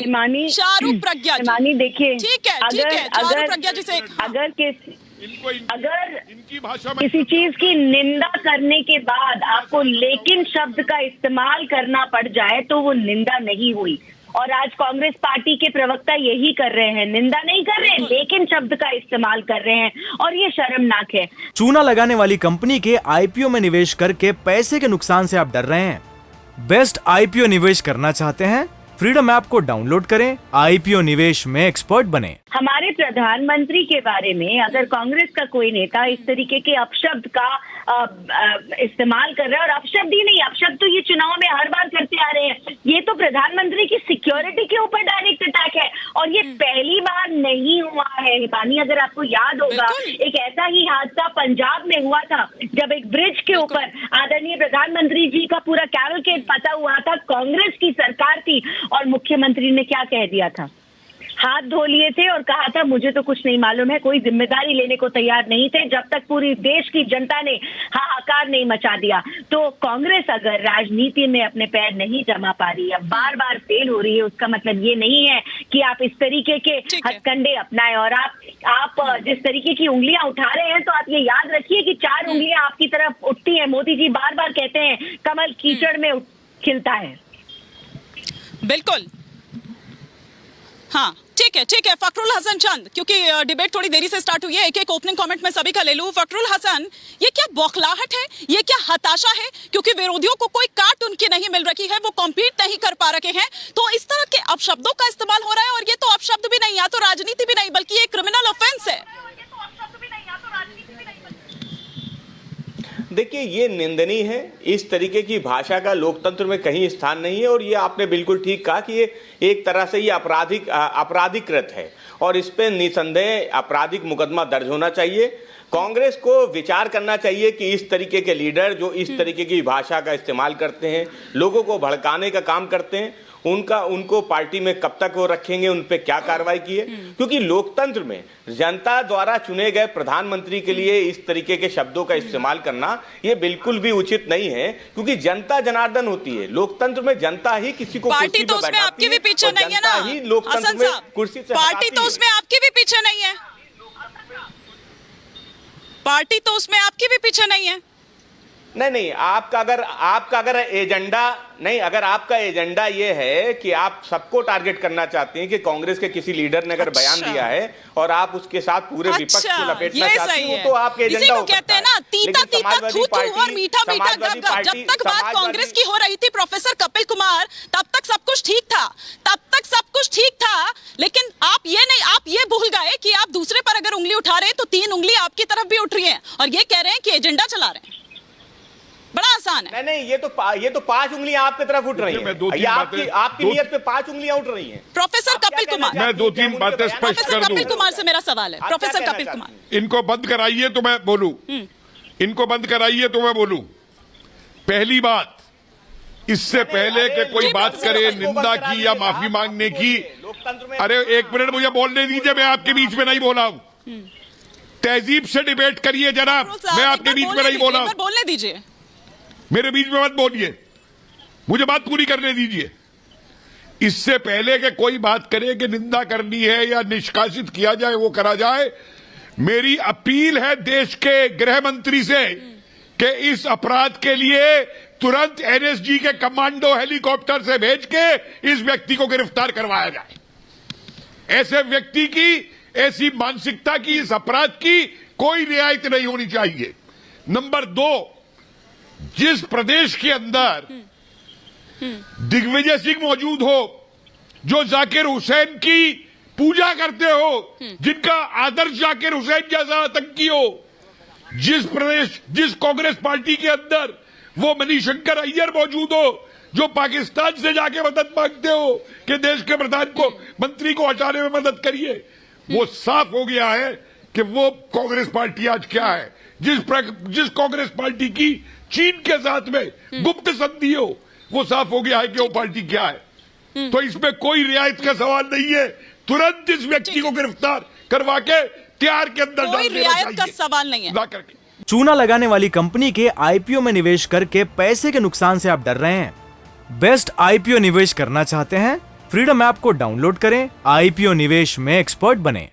शाहरुख प्रज्ञा जी, देखिए, ठीक है, शाहरुख प्रज्ञा जी से अगर किसी चीज की निंदा करने के बाद आपको लेकिन शब्द का इस्तेमाल करना पड़ जाए तो वो निंदा नहीं हुई। और आज कांग्रेस पार्टी के प्रवक्ता यही कर रहे हैं, निंदा नहीं कर रहे हैं लेकिन शब्द का इस्तेमाल कर रहे हैं, और ये शर्मनाक है। चूना लगाने वाली कंपनी के आईपीओ में निवेश करके पैसे के नुकसान से आप डर रहे हैं? बेस्ट आईपीओ निवेश करना चाहते हैं? फ्रीडम ऐप को डाउनलोड करें, आईपीओ निवेश में एक्सपर्ट बने। हमारे प्रधानमंत्री के बारे में अगर कांग्रेस का कोई नेता इस तरीके के अपशब्द का इस्तेमाल कर रहा है, और अपशब्द ही नहीं, अपशब्द तो ये चुनाव में हर बार करते आ रहे हैं, ये तो प्रधानमंत्री की सिक्योरिटी के ऊपर डायरेक्ट अटैक है। और ये पहली बार नहीं हुआ है हिमानी, अगर आपको याद होगा एक ऐसा ही हादसा पंजाब में हुआ था जब एक ब्रिज के ऊपर आदरणीय प्रधानमंत्री जी का पूरा कैवलकेड फंसा हुआ था, कांग्रेस की सरकार थी, और मुख्यमंत्री ने क्या कह दिया था, हाथ धो लिए थे और कहा था मुझे तो कुछ नहीं मालूम है, कोई जिम्मेदारी लेने को तैयार नहीं थे जब तक पूरी देश की जनता ने हाहाकार नहीं मचा दिया। तो कांग्रेस अगर राजनीति में अपने पैर नहीं जमा पा रही है, बार बार फेल हो रही है, उसका मतलब ये नहीं है कि आप इस तरीके के हथकंडे अपनाएं। और आप जिस तरीके की उंगलियां उठा रहे हैं, तो आप ये याद रखिए कि 4 उंगलियां आपकी तरफ उठती हैं। मोदी जी बार बार कहते हैं कमल कीचड़ में खिलता है। बिल्कुल, हाँ, ठीक है। फखरुल हसन चंद, क्योंकि डिबेट थोड़ी देरी से स्टार्ट हुई है, एक कमेंट में मैं सभी का ले लूं। फखरुल हसन, ये क्या बौखलाहट है, ये क्या हताशा है? क्योंकि विरोधियों को कोई काट उनकी नहीं मिल रही है, वो कॉम्पीट नहीं कर पा रहे हैं, तो इस तरह के अपशब्दों का इस्तेमाल हो रहा है। और ये तो अपशब्द भी नहीं, या तो राजनीति भी नहीं, बल्कि ये क्रिमिनल ऑफेंस है। देखिए, ये निंदनीय है। इस तरीके की भाषा का लोकतंत्र में कहीं स्थान नहीं है, और ये आपने बिल्कुल ठीक कहा कि ये एक तरह से ये आपराधिकृत है, और इस पे निसंदेह आपराधिक मुकदमा दर्ज होना चाहिए। कांग्रेस को विचार करना चाहिए कि इस तरीके के लीडर जो इस तरीके की भाषा का इस्तेमाल करते हैं, लोगों को भड़काने का काम करते हैं, उनको पार्टी में कब तक वो रखेंगे, उन पे क्या कार्रवाई की है। क्योंकि लोकतंत्र में जनता द्वारा चुने गए प्रधानमंत्री के लिए इस तरीके के शब्दों का इस्तेमाल करना ये बिल्कुल भी उचित नहीं है, क्योंकि जनता जनार्दन होती है। लोकतंत्र में जनता ही किसी को पार्टी तो उसमें आपकी भी पीछे नहीं है ना, लोकतंत्र में कुर्सी से पार्टी तो उसमें आपकी भी पीछे नहीं है, पार्टी तो उसमें आपकी भी पीछे नहीं है। नहीं, आपका अगर एजेंडा नहीं, अगर आपका एजेंडा ये है कि आप सबको टारगेट करना चाहते हैं कि कांग्रेस के किसी लीडर ने अगर बयान दिया है और आप उसके साथ पूरे विपक्ष को लपेटना चाहते हैं, तो आपके एजेंडा हो कहते हैं ना, तीता तीता थू थू और मीठा मीठा गप गप। जब तक बात कांग्रेस की हो रही थी प्रोफेसर कपिल कुमार, तब तक सब कुछ ठीक था, लेकिन आप ये भूल गए कि आप दूसरे पर अगर उंगली उठा रहे हैं तो 3 उंगली आपकी तरफ भी उठ रही है, और ये कह रहे हैं कि एजेंडा चला रहे हैं। बड़ा आसान है। नहीं, ये तो 5 उंगलियां आपकी तरफ उठ रही हैं। आपकी नीयत पे 5 उंगलियां उठ रही हैं। प्रोफेसर कपिल कुमार, मैं 2-3 बातें स्पष्ट कर दूं। कपिल कुमार से मेरा सवाल है, प्रोफेसर कपिल कुमार, इनको बंद कराइए तो मैं बोलूं, इनको बंद कराइए तो मैं बोलूं। पहली बात, इससे पहले कि कोई बात करे निंदा की या माफी मांगने की, अरे 1 मिनट मुझे बोलने दीजिए, मैं आपके बीच में नहीं बोला हूं। तहजीब से डिबेट करिए जनाब, मैं आपके बीच में नहीं बोला हूं। बोलने दीजिए, मेरे बीच में मत बोलिए, मुझे बात पूरी करने दीजिए। इससे पहले कि कोई बात करे कि निंदा करनी है या निष्कासित किया जाए, वो करा जाए, मेरी अपील है देश के गृह मंत्री से कि इस अपराध के लिए तुरंत एनएसजी के कमांडो हेलीकॉप्टर से भेज के इस व्यक्ति को गिरफ्तार करवाया जाए। ऐसे व्यक्ति की, ऐसी मानसिकता की, इस अपराध की कोई रियायत नहीं होनी चाहिए। नंबर 2, जिस प्रदेश के अंदर दिग्विजय सिंह मौजूद हो, जो जाकिर हुसैन की पूजा करते हो, जिनका आदर्श जाकिर हुसैन जैसा आतंकी हो, जिस कांग्रेस पार्टी के अंदर वो मनीशंकर अय्यर मौजूद हो, जो पाकिस्तान से जाके मदद मांगते हो कि देश के प्रधान को, मंत्री को हटाने में मदद करिए, वो साफ हो गया है कि वो कांग्रेस पार्टी आज क्या है। जिस कांग्रेस पार्टी की चीन के साथ में गुप्त संधि हो, वो साफ हो गया है कि वो पार्टी क्या है। तो इसमें कोई रियायत का सवाल नहीं है, तुरंत इस व्यक्ति को गिरफ्तार करवा के त्यार के अंदर कोई रियायत का सवाल नहीं है। चूना लगाने वाली कंपनी के आईपीओ में निवेश करके पैसे के नुकसान से आप डर रहे हैं? बेस्ट आईपीओ निवेश करना चाहते हैं? फ्रीडम ऐप को डाउनलोड करें, आईपीओ निवेश में एक्सपर्ट बने।